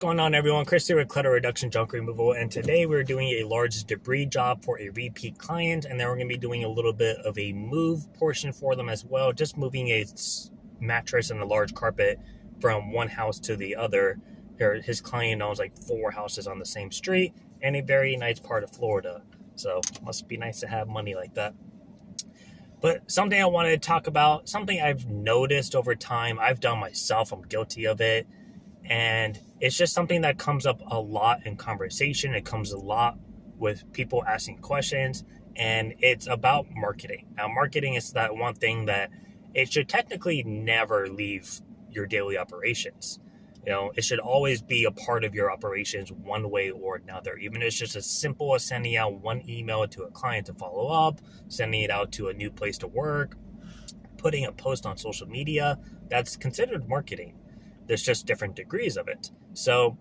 Going on, everyone? Chris here with clutter reduction, junk removal, and today we're doing a large debris job for a repeat client, and then we're going to be doing a little bit of a move portion for them as well, just moving a mattress and a large carpet from one house to the other. His client owns like 4 houses on the same street and a very nice part of Florida, so must be nice to have money like that. But something I wanted to talk about, something I've noticed over time, I've done myself, I'm guilty of it, and it's just something that comes up a lot in conversation. It comes a lot with people asking questions, and it's about marketing. Now, marketing is that one thing that it should technically never leave your daily operations. It should always be a part of your operations one way or another. Even if it's just as simple as sending out one email to a client to follow up, sending it out to a new place to work, putting a post on social media, that's considered marketing. There's just different degrees of it. So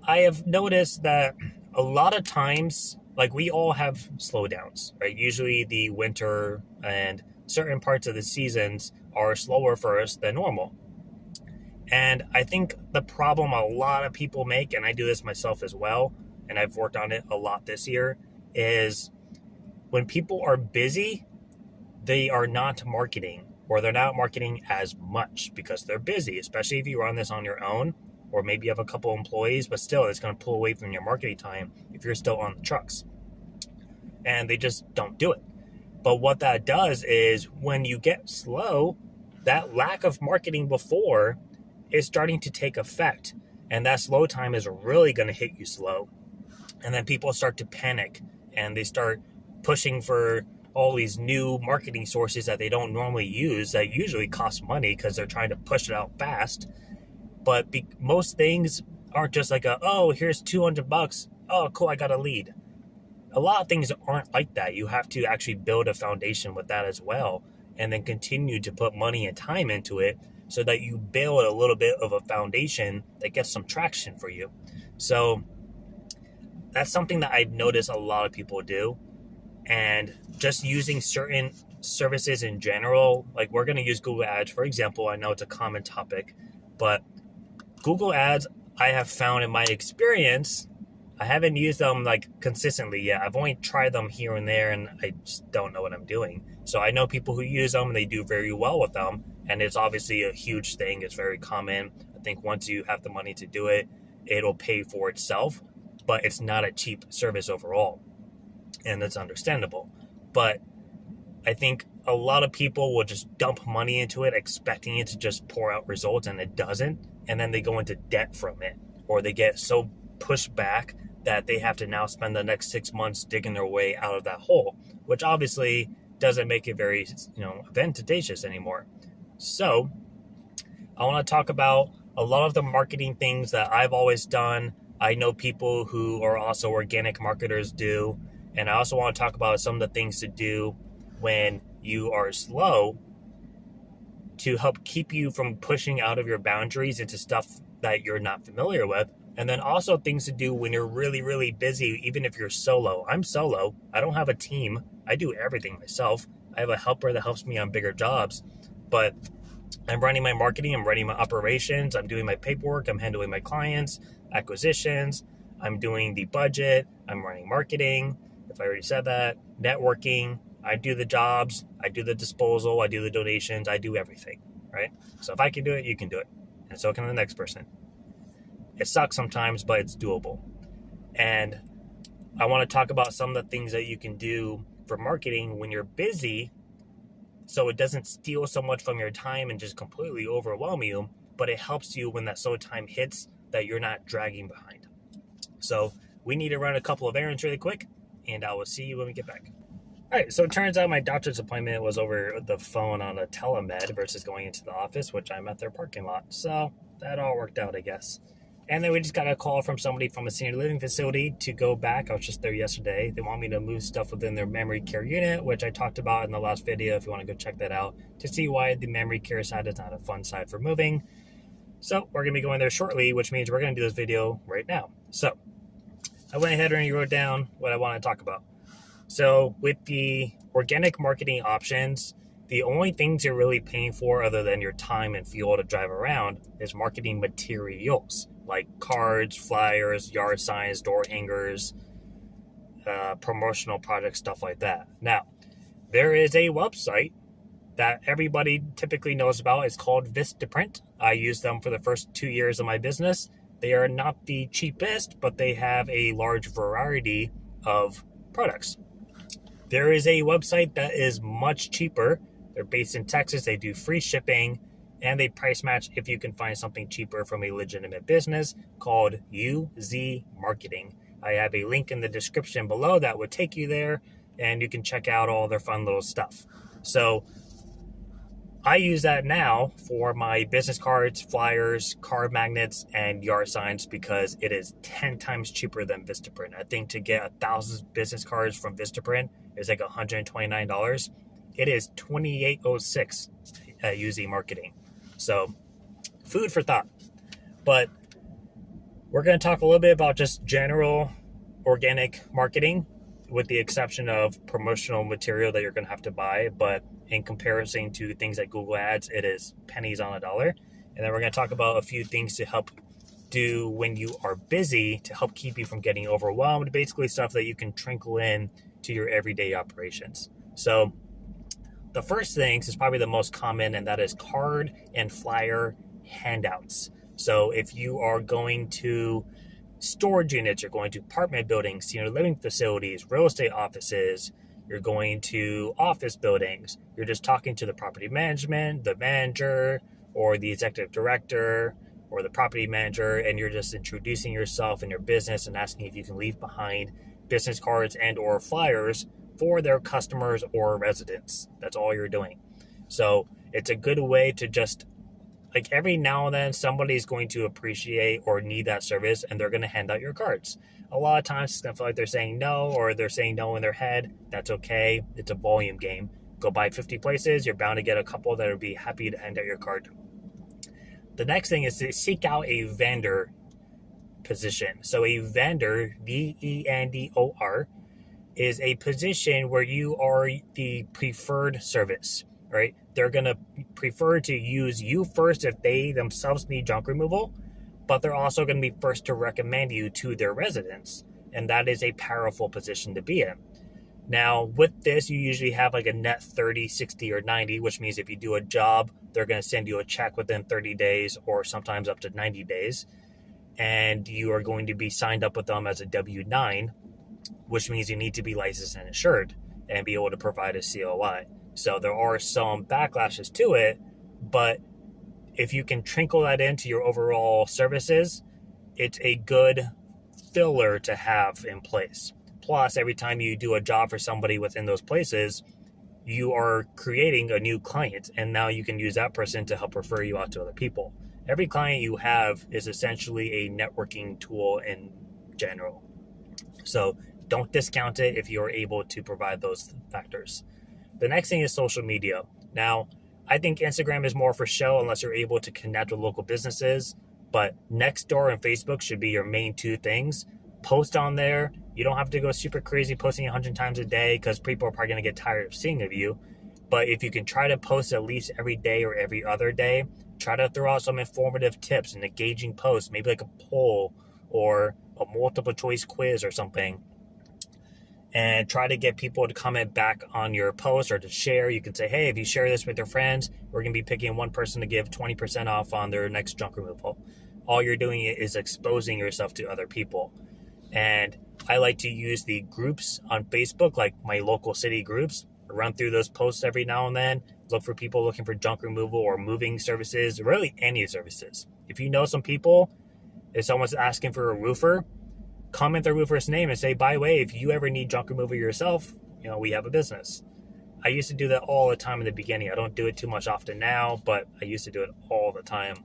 I have noticed that a lot of times, like, we all have slowdowns, right? Usually the winter and certain parts of the seasons are slower for us than normal. And I think the problem a lot of people make, and I do this myself as well, and I've worked on it a lot this year, is when people are busy, they are not marketing, or they're not marketing as much because they're busy, especially if you run this on your own, or maybe you have a couple employees, but still it's going to pull away from your marketing time if you're still on the trucks. And they just don't do it. But what that does is when you get slow, that lack of marketing before is starting to take effect. And that slow time is really going to hit you slow. And then people start to panic and they start pushing for all these new marketing sources that they don't normally use that usually cost money because they're trying to push it out fast. But most things aren't just like here's $200. Oh, cool, I got a lead. A lot of things aren't like that. You have to actually build a foundation with that as well, and then continue to put money and time into it so that you build a little bit of a foundation that gets some traction for you. So that's something that I've noticed a lot of people do. And just using certain services in general, like we're going to use Google Ads, for example. I know it's a common topic, but Google Ads, I have found in my experience, I haven't used them like consistently yet. I've only tried them here and there, and I just don't know what I'm doing. So I know people who use them and they do very well with them. And it's obviously a huge thing. It's very common. I think once you have the money to do it, it'll pay for itself, but it's not a cheap service overall. And that's understandable. But I think a lot of people will just dump money into it, expecting it to just pour out results, and it doesn't. And then they go into debt from it, or they get so pushed back that they have to now spend the next 6 months digging their way out of that hole, which obviously doesn't make it very, advantageous anymore. So I want to talk about a lot of the marketing things that I've always done. I know people who are also organic marketers do. And I also want to talk about some of the things to do when you are slow to help keep you from pushing out of your boundaries into stuff that you're not familiar with. And then also things to do when you're really, really busy, even if you're solo. I'm solo. I don't have a team. I do everything myself. I have a helper that helps me on bigger jobs. But I'm running my marketing. I'm running my operations. I'm doing my paperwork. I'm handling my clients, acquisitions. I'm doing the budget. I'm running marketing. If I already said that, networking, I do the jobs, I do the disposal, I do the donations, I do everything, right? So if I can do it, you can do it. And so can the next person. It sucks sometimes, but it's doable. And I want to talk about some of the things that you can do for marketing when you're busy, so it doesn't steal so much from your time and just completely overwhelm you, but it helps you when that slow time hits that you're not dragging behind. So we need to run a couple of errands really quick, and I will see you when we get back. All right, so it turns out my doctor's appointment was over the phone on a telemed versus going into the office, which I'm at their parking lot. So that all worked out, I guess. And then we just got a call from somebody from a senior living facility to go back. I was just there yesterday. They want me to move stuff within their memory care unit, which I talked about in the last video if you want to go check that out, to see why the memory care side is not a fun side for moving. So we're going to be going there shortly, which means we're going to do this video right now. So I went ahead and wrote down what I want to talk about. So with the organic marketing options, the only things you're really paying for other than your time and fuel to drive around is marketing materials. like cards, flyers, yard signs, door hangers, promotional projects, stuff like that. Now, there is a website that everybody typically knows about. It's called Vistaprint. I used them for the first 2 years of my business. They are not the cheapest, but they have a large variety of products. There is a website that is much cheaper. They're based in Texas. They do free shipping, and they price match if you can find something cheaper from a legitimate business, called UZ Marketing. I have a link in the description below that would take you there, and you can check out all their fun little stuff. So I use that now for my business cards, flyers, card magnets, and yard signs because it is 10 times cheaper than Vistaprint. I think to get 1,000 business cards from Vistaprint is like $129. It is $28.06 at UZ Marketing. So food for thought. But we're going to talk a little bit about just general organic marketing, with the exception of promotional material that you're going to have to buy. But in comparison to things like Google Ads, it is pennies on a dollar. And then we're going to talk about a few things to help do when you are busy to help keep you from getting overwhelmed. Basically stuff that you can trickle in to your everyday operations. So the first thing is probably the most common, and that is card and flyer handouts. So if you are going to storage units, you're going to apartment buildings, senior living facilities, real estate offices, you're going to office buildings, you're just talking to the property management, the manager, or the executive director, or the property manager, and you're just introducing yourself and your business and asking if you can leave behind business cards and or flyers for their customers or residents. That's all you're doing. So it's a good way to just, like, every now and then somebody's going to appreciate or need that service, and they're going to hand out your cards. A lot of times it's going to feel like they're saying no, or they're saying no in their head. That's okay. It's a volume game. Go by 50 places. You're bound to get a couple that will be happy to hand out your card. The next thing is to seek out a vendor position. So a vendor, VENDOR, is a position where you are the preferred service, right? They're going to prefer to use you first if they themselves need junk removal, but they're also going to be first to recommend you to their residents. And that is a powerful position to be in. Now, with this, you usually have like a net 30, 60, or 90, which means if you do a job, they're going to send you a check within 30 days or sometimes up to 90 days. And you are going to be signed up with them as a W-9, which means you need to be licensed and insured and be able to provide a COI. So there are some backlashes to it, but if you can trickle that into your overall services, it's a good filler to have in place. Plus, every time you do a job for somebody within those places, you are creating a new client, and now you can use that person to help refer you out to other people. Every client you have is essentially a networking tool in general. So don't discount it if you're able to provide those factors. The next thing is social media. Now, I think Instagram is more for show unless you're able to connect with local businesses, but Nextdoor and Facebook should be your main two things. Post on there. You don't have to go super crazy posting 100 times a day because people are probably going to get tired of seeing of you. But if you can try to post at least every day or every other day, try to throw out some informative tips and engaging posts, maybe like a poll or a multiple choice quiz or something, and try to get people to comment back on your post or to share. You can say, hey, if you share this with your friends, we're going to be picking one person to give 20% off on their next junk removal. All you're doing is exposing yourself to other people. And I like to use the groups on Facebook, like my local city groups, run through those posts every now and then, look for people looking for junk removal or moving services, really any services. If you know some people, if someone's asking for a roofer, comment the roofer's name and say, by the way, if you ever need junk removal yourself, we have a business. I used to do that all the time in the beginning. I don't do it too much often now, but I used to do it all the time.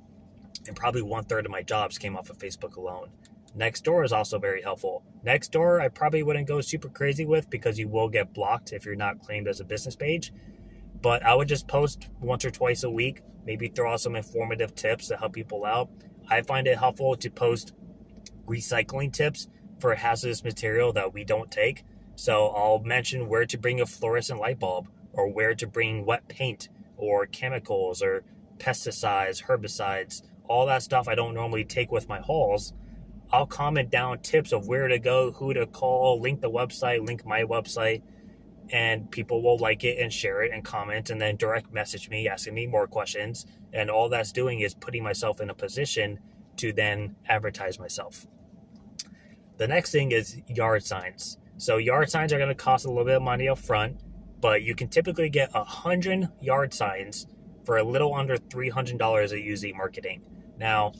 And probably 1/3 of my jobs came off of Facebook alone. Nextdoor is also very helpful. Nextdoor, I probably wouldn't go super crazy with because you will get blocked if you're not claimed as a business page. But I would just post once or twice a week, maybe throw out some informative tips to help people out. I find it helpful to post recycling tips for hazardous material that we don't take. So I'll mention where to bring a fluorescent light bulb, or where to bring wet paint or chemicals or pesticides, herbicides, all that stuff I don't normally take with my hauls, I'll comment down tips of where to go, who to call, link the website, link my website, and people will like it and share it and comment and then direct message me asking me more questions. And all that's doing is putting myself in a position to then advertise myself. The next thing is yard signs. So yard signs are going to cost a little bit of money up front, but you can typically get 100 yard signs for a little under $300 at UZ Marketing. Now,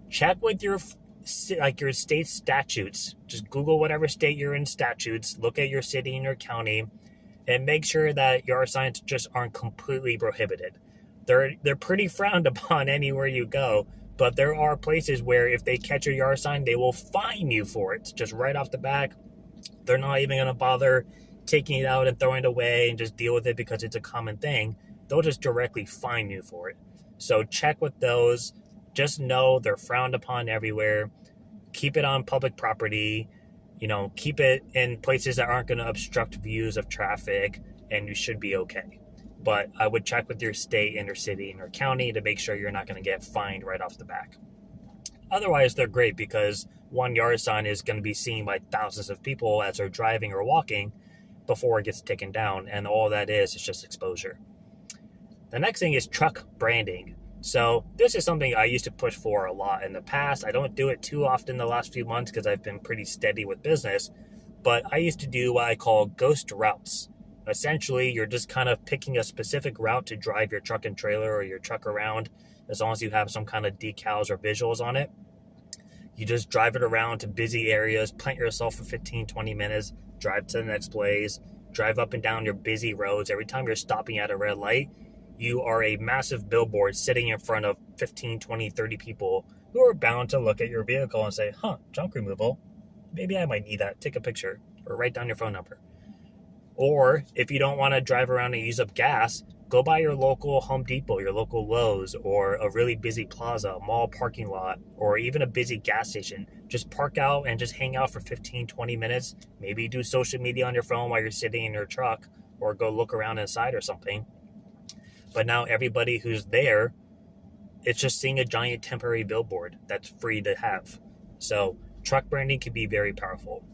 check with your state statutes. Just Google whatever state you're in statutes, look at your city and your county, and make sure that yard signs just aren't completely prohibited. They're pretty frowned upon anywhere you go, but there are places where if they catch your yard sign, they will fine you for it. Just right off the back, they're not even going to bother taking it out and throwing it away and just deal with it because it's a common thing. They'll just directly fine you for it. So check with those. Just know they're frowned upon everywhere. Keep it on public property. Keep it in places that aren't going to obstruct views of traffic, and you should be okay. But I would check with your state and your city and your county to make sure you're not going to get fined right off the back. Otherwise, they're great because one yard sign is going to be seen by thousands of people as they're driving or walking before it gets taken down, and all that is just exposure. The next thing is truck branding. So this is something I used to push for a lot in the past. I don't do it too often the last few months because I've been pretty steady with business, but I used to do what I call ghost routes. Essentially, you're just kind of picking a specific route to drive your truck and trailer or your truck around, as long as you have some kind of decals or visuals on it. You just drive it around to busy areas, plant yourself for 15, 20 minutes, drive to the next place, drive up and down your busy roads. Every time you're stopping at a red light, you are a massive billboard sitting in front of 15, 20, 30 people who are bound to look at your vehicle and say, junk removal. Maybe I might need that. Take a picture or write down your phone number. Or if you don't want to drive around and use up gas, go by your local Home Depot, your local Lowe's, or a really busy plaza, mall parking lot, or even a busy gas station. Just park out and just hang out for 15, 20 minutes. Maybe do social media on your phone while you're sitting in your truck, or go look around inside or something. But now everybody who's there, it's just seeing a giant temporary billboard that's free to have. So truck branding can be very powerful.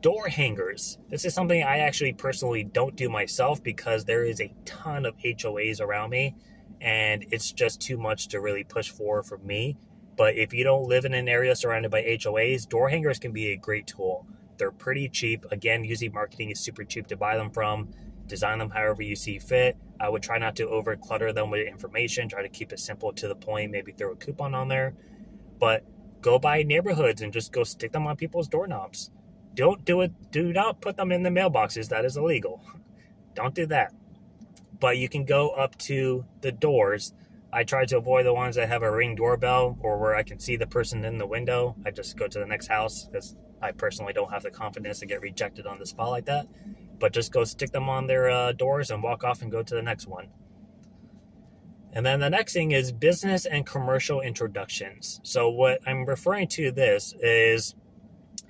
Door hangers. This is something I actually personally don't do myself because there is a ton of HOAs around me and it's just too much to really push for me. But if you don't live in an area surrounded by HOAs, door hangers can be a great tool. They're pretty cheap. Again, UZ Marketing is super cheap to buy them from. Design them however you see fit. I would try not to over clutter them with information. Try to keep it simple to the point. Maybe throw a coupon on there. But go by neighborhoods and just go stick them on people's doorknobs. Don't do it. Do not put them in the mailboxes. That is illegal. Don't do that. But you can go up to the doors. I try to avoid the ones that have a Ring doorbell or where I can see the person in the window. I just go to the next house because I personally don't have the confidence to get rejected on the spot like that. But just go stick them on their doors and walk off and go to the next one. And then the next thing is business and commercial introductions. So what I'm referring to this is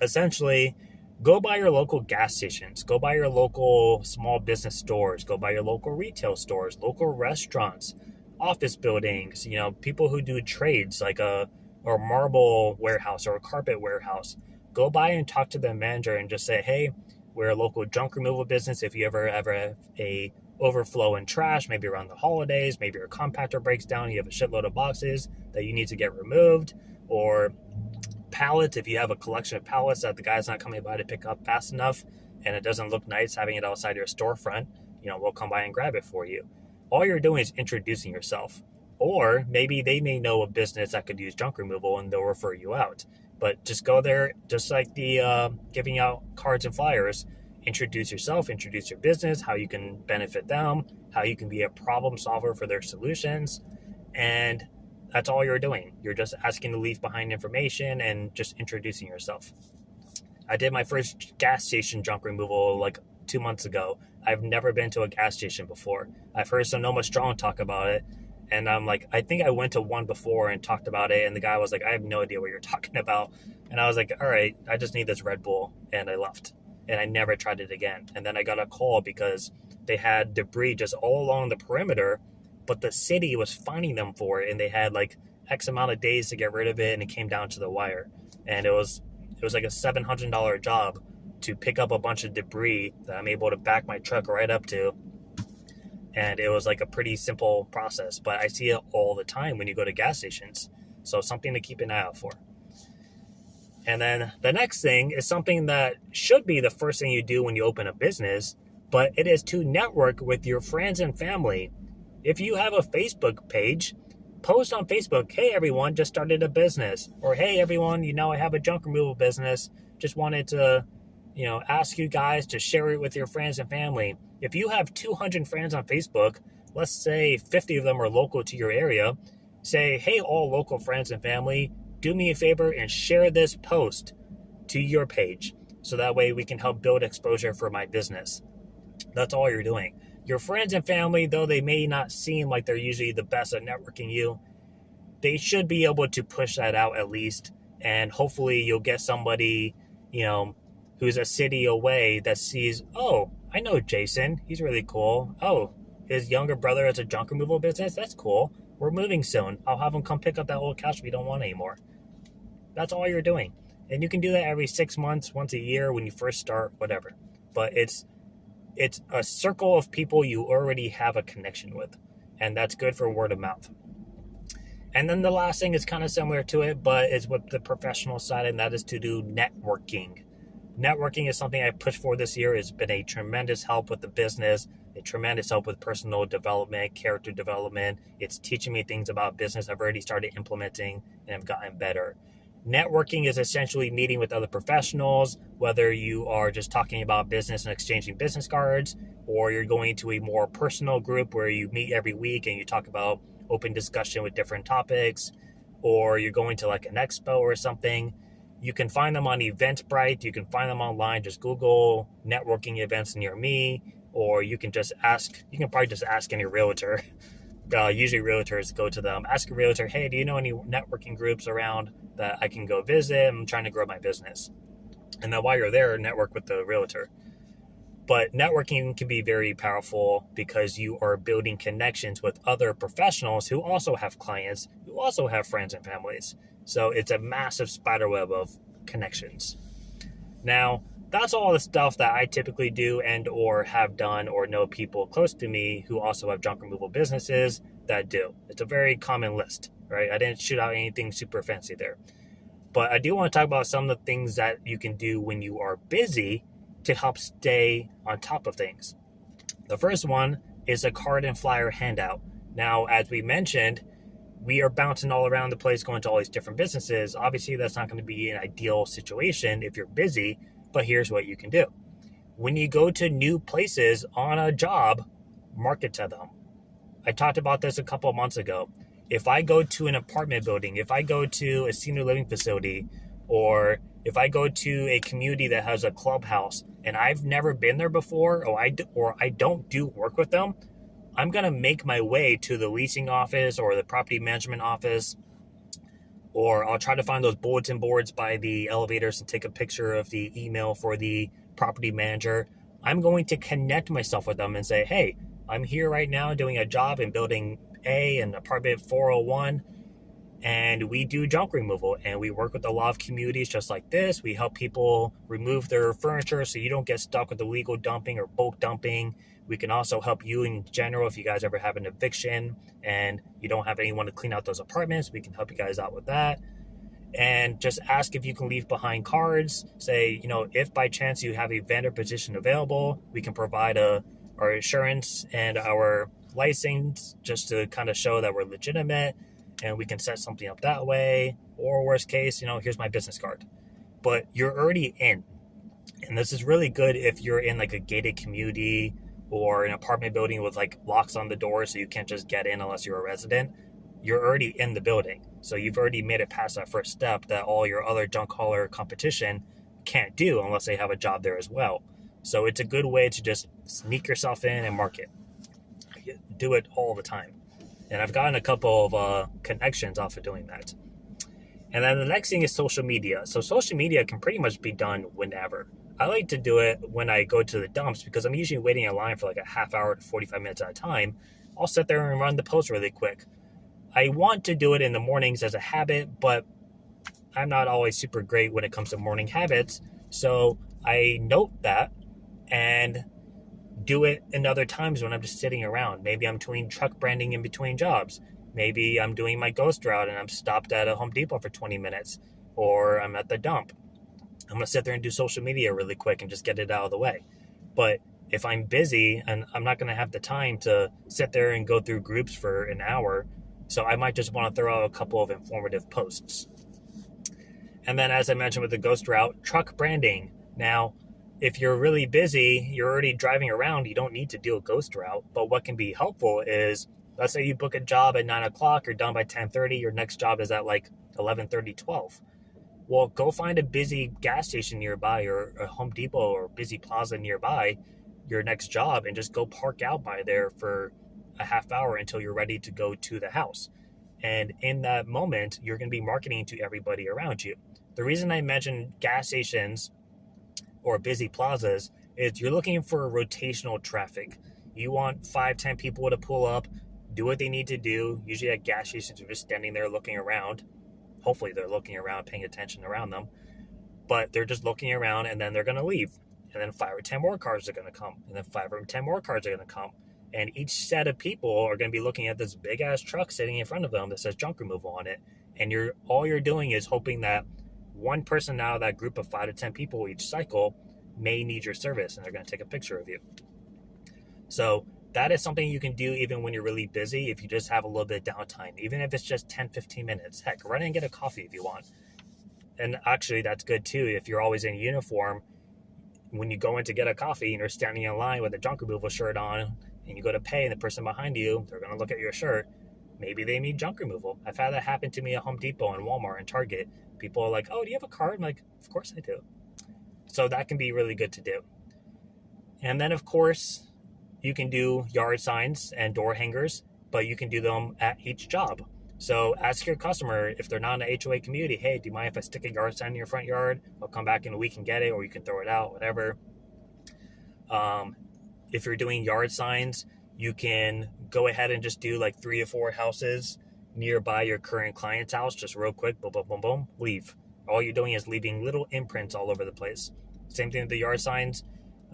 essentially go by your local gas stations, go by your local small business stores, go by your local retail stores, local restaurants, office buildings, people who do trades like a marble warehouse or a carpet warehouse. Go by and talk to the manager and just say, hey, we're a local junk removal business. If you ever have a overflow in trash, maybe around the holidays, maybe your compactor breaks down, you have a shitload of boxes that you need to get removed, or pallets, if you have a collection of pallets that the guy's not coming by to pick up fast enough and it doesn't look nice having it outside your storefront, we'll come by and grab it for you. All you're doing is introducing yourself. Or maybe they may know a business that could use junk removal and they'll refer you out. But just go there, just like the giving out cards and flyers, introduce yourself, introduce your business, how you can benefit them, how you can be a problem solver for their solutions. And that's all you're doing. You're just asking to leave behind information and just introducing yourself. I did my first gas station junk removal like 2 months ago. I've never been to a gas station before. I've heard Sonoma Strong talk about it. And I'm like, I think I went to one before and talked about it. And the guy was like, I have no idea what you're talking about. And I was like, all right, I just need this Red Bull. And I left. And I never tried it again. And then I got a call because they had debris just all along the perimeter, but the city was fining them for it. And they had like X amount of days to get rid of it, and it came down to the wire. And it was like a $700 job to pick up a bunch of debris that I'm able to back my truck right up to. And it was like a pretty simple process, but I see it all the time when you go to gas stations. So something to keep an eye out for. And then the next thing is something that should be the first thing you do when you open a business, but it is to network with your friends and family. If you have a Facebook page, post on Facebook, hey everyone, just started a business. Or hey everyone, I have a junk removal business. Just wanted to, ask you guys to share it with your friends and family. If you have 200 friends on Facebook, let's say 50 of them are local to your area, say, hey, all local friends and family, do me a favor and share this post to your page. So that way we can help build exposure for my business. That's all you're doing. Your friends and family, though they may not seem like they're usually the best at networking you, they should be able to push that out at least. And hopefully you'll get somebody, who's a city away that sees, oh, I know Jason. He's really cool. Oh, his younger brother has a junk removal business. That's cool. We're moving soon. I'll have him come pick up that old couch we don't want anymore. That's all you're doing. And you can do that every 6 months, once a year when you first start, whatever. But it's a circle of people you already have a connection with. And that's good for word of mouth. And then the last thing is kind of similar to it, but it's with the professional side, and that is to do networking. Networking is something I pushed for this year. It's been a tremendous help with the business, a tremendous help with personal development, character development. It's teaching me things about business I've already started implementing and have gotten better. Networking is essentially meeting with other professionals, whether you are just talking about business and exchanging business cards, or you're going to a more personal group where you meet every week and you talk about open discussion with different topics, or you're going to like an expo or something. You can find them on Eventbrite. You can find them online. Just Google networking events near me, or you can just ask. You can probably just ask any realtor. Usually realtors go to them. Ask a realtor, hey, do you know any networking groups around that I can go visit? I'm trying to grow my business. And then while you're there, network with the realtor. But networking can be very powerful because you are building connections with other professionals who also have clients, who also have friends and families. So it's a massive spider web of connections. Now, that's all the stuff that I typically do and or have done or know people close to me who also have junk removal businesses that do. It's a very common list, right? I didn't shoot out anything super fancy there. But I do want to talk about some of the things that you can do when you are busy to help stay on top of things. The first one is a card and flyer handout. Now, as we mentioned, we are bouncing all around the place going to all these different businesses. Obviously, that's not going to be an ideal situation if you're busy, but here's what you can do. When you go to new places on a job, market to them. I talked about this a couple of months ago. If I go to an apartment building, if I go to a senior living facility, or if I go to a community that has a clubhouse and I've never been there before, or I don't do work with them, I'm going to make my way to the leasing office or the property management office, or I'll try to find those bulletin boards by the elevators and take a picture of the email for the property manager. I'm going to connect myself with them and say, hey, I'm here right now doing a job in building A in apartment 401, and we do junk removal, and we work with a lot of communities just like this. We help people remove their furniture so you don't get stuck with illegal dumping or bulk dumping. We can also help you in general if you guys ever have an eviction and you don't have anyone to clean out those apartments. We can help you guys out with that. And just ask if you can leave behind cards. Say, if by chance you have a vendor position available, we can provide our insurance and our license just to kind of show that we're legitimate, and we can set something up that way. Or worst case, here's my business card. But you're already in. And this is really good if you're in like a gated community or an apartment building with like locks on the door so you can't just get in unless you're a resident. You're already in the building. So you've already made it past that first step that all your other junk hauler competition can't do unless they have a job there as well. So it's a good way to just sneak yourself in and market. Do it all the time. And I've gotten a couple of connections off of doing that. And then the next thing is social media. So social media can pretty much be done whenever. I like to do it when I go to the dumps because I'm usually waiting in line for like a half hour to 45 minutes at a time. I'll sit there and run the post really quick. I want to do it in the mornings as a habit, but I'm not always super great when it comes to morning habits. So I note that and do it in other times when I'm just sitting around. Maybe I'm doing truck branding in between jobs. Maybe I'm doing my ghost route and I'm stopped at a Home Depot for 20 minutes, or I'm at the dump. I'm going to sit there and do social media really quick and just get it out of the way. But if I'm busy and I'm not going to have the time to sit there and go through groups for an hour, so I might just want to throw out a couple of informative posts. And then, as I mentioned with the ghost route, truck branding. Now, if you're really busy, you're already driving around, you don't need to do a ghost route. But what can be helpful is, let's say you book a job at 9 o'clock, you're done by 10:30, your next job is at like 11:30, 12. Well, go find a busy gas station nearby or a Home Depot or busy plaza nearby your next job and just go park out by there for a half hour until you're ready to go to the house. And in that moment, you're going to be marketing to everybody around you. The reason I mentioned gas stations or busy plazas is you're looking for rotational traffic. You want 5, 10 people to pull up, do what they need to do. Usually at gas stations, they're just standing there looking around. Hopefully they're looking around, paying attention around them. But they're just looking around and then they're going to leave. And then 5 or 10 more cars are going to come. And then 5 or 10 more cars are going to come. And each set of people are going to be looking at this big ass truck sitting in front of them that says junk removal on it. And all you're doing is hoping that one person out of that group of 5 to 10 people each cycle may need your service and they're going to take a picture of you. So that is something you can do even when you're really busy, if you just have a little bit of downtime, even if it's just 10, 15 minutes. Heck, run and get a coffee if you want. And actually, that's good too. If you're always in uniform, when you go in to get a coffee and you're standing in line with a junk removal shirt on and you go to pay and the person behind you, they're going to look at your shirt. Maybe they need junk removal. I've had that happen to me at Home Depot and Walmart and Target. People are like, oh, do you have a card? I'm like, of course I do. So that can be really good to do. And then, of course, you can do yard signs and door hangers, but you can do them at each job. So ask your customer, if they're not in the HOA community, hey, do you mind if I stick a yard sign in your front yard? I'll come back in a week and get it, or you can throw it out, whatever. If you're doing yard signs, you can go ahead and just do like 3 or 4 houses nearby your current client's house, just real quick, boom, boom, boom, boom, leave. All you're doing is leaving little imprints all over the place. Same thing with the yard signs.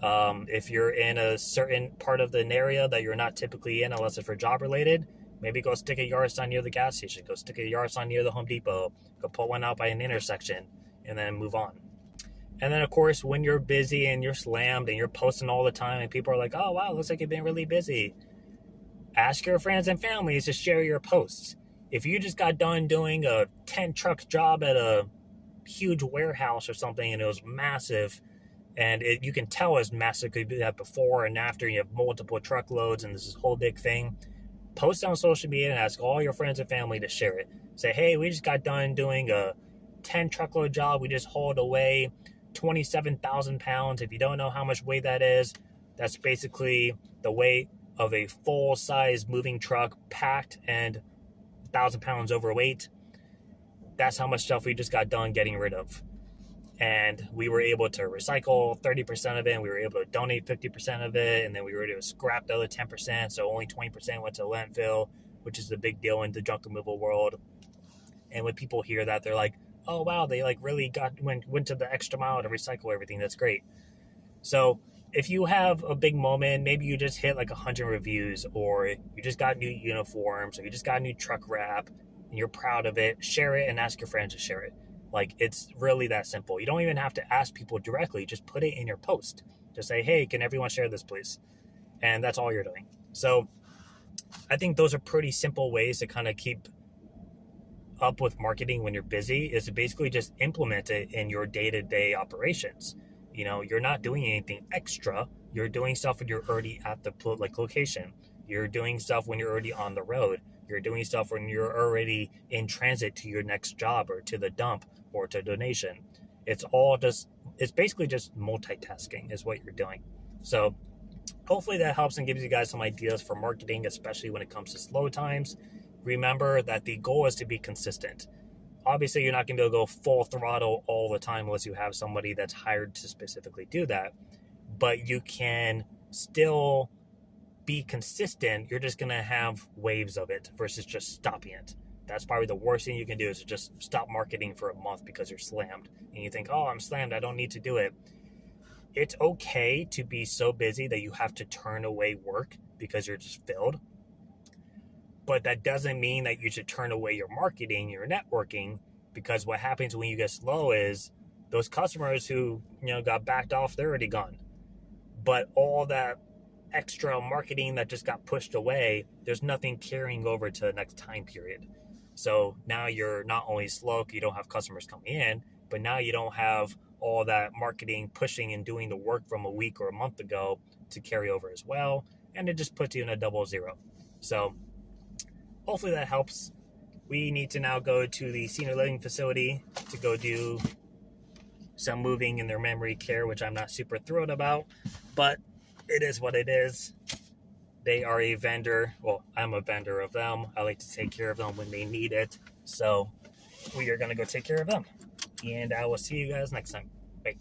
If you're in a certain part of an area that you're not typically in, unless it's for job related, maybe go stick a yard sign near the gas station, go stick a yard sign near the Home Depot, go put one out by an intersection, and then move on. And then, of course, when you're busy and you're slammed and you're posting all the time and people are like, oh, wow, looks like you've been really busy, ask your friends and families to share your posts. If you just got done doing a 10 truck job at a huge warehouse or something and it was massive, and you can tell it's massive because you have before and after, and you have multiple truckloads and this whole big thing, post on social media and ask all your friends and family to share it. Say, hey, we just got done doing a 10 truckload job. We just hauled away 27,000 pounds. If you don't know how much weight that is, that's basically the weight of a full-size moving truck packed and 1,000 pounds overweight. That's how much stuff we just got done getting rid of. And we were able to recycle 30% of it, and we were able to donate 50% of it, and then we were able to scrap the other 10%, so only 20% went to landfill, which is a big deal in the junk removal world. And when people hear that, they're like, oh, wow, they like really went to the extra mile to recycle everything. That's great. So if you have a big moment, maybe you just hit like 100 reviews, or you just got new uniforms, or you just got a new truck wrap, and you're proud of it, share it and ask your friends to share it. Like, it's really that simple. You don't even have to ask people directly. Just put it in your post. Just say, hey, can everyone share this, please? And that's all you're doing. So I think those are pretty simple ways to kind of keep up with marketing when you're busy, is to basically just implement it in your day-to-day operations. You know, you're not doing anything extra. You're doing stuff when you're already at the location. You're doing stuff when you're already on the road. You're doing stuff when you're already in transit to your next job or to the dump or to donation. It's basically just multitasking is what you're doing. So hopefully that helps and gives you guys some ideas for marketing, especially when it comes to slow times. Remember that the goal is to be consistent. Obviously, you're not going to be able to go full throttle all the time unless you have somebody that's hired to specifically do that. But you can still be consistent, you're just going to have waves of it versus just stopping it. That's probably the worst thing you can do, is just stop marketing for a month because you're slammed. And you think, oh, I'm slammed, I don't need to do it. It's okay to be so busy that you have to turn away work because you're just filled. But that doesn't mean that you should turn away your marketing, your networking, because what happens when you get slow is those customers who, got backed off, they're already gone. But all that extra marketing that just got pushed away, there's nothing carrying over to the next time period. So now you're not only slow, you don't have customers coming in, but now you don't have all that marketing pushing and doing the work from a week or a month ago to carry over as well. And it just puts you in a double zero. So hopefully that helps. We need to now go to the senior living facility to go do some moving in their memory care, which I'm not super thrilled about, but it is what it is. They are a vendor. Well, I'm a vendor of them. I like to take care of them when they need it. So we are going to go take care of them. And I will see you guys next time. Bye.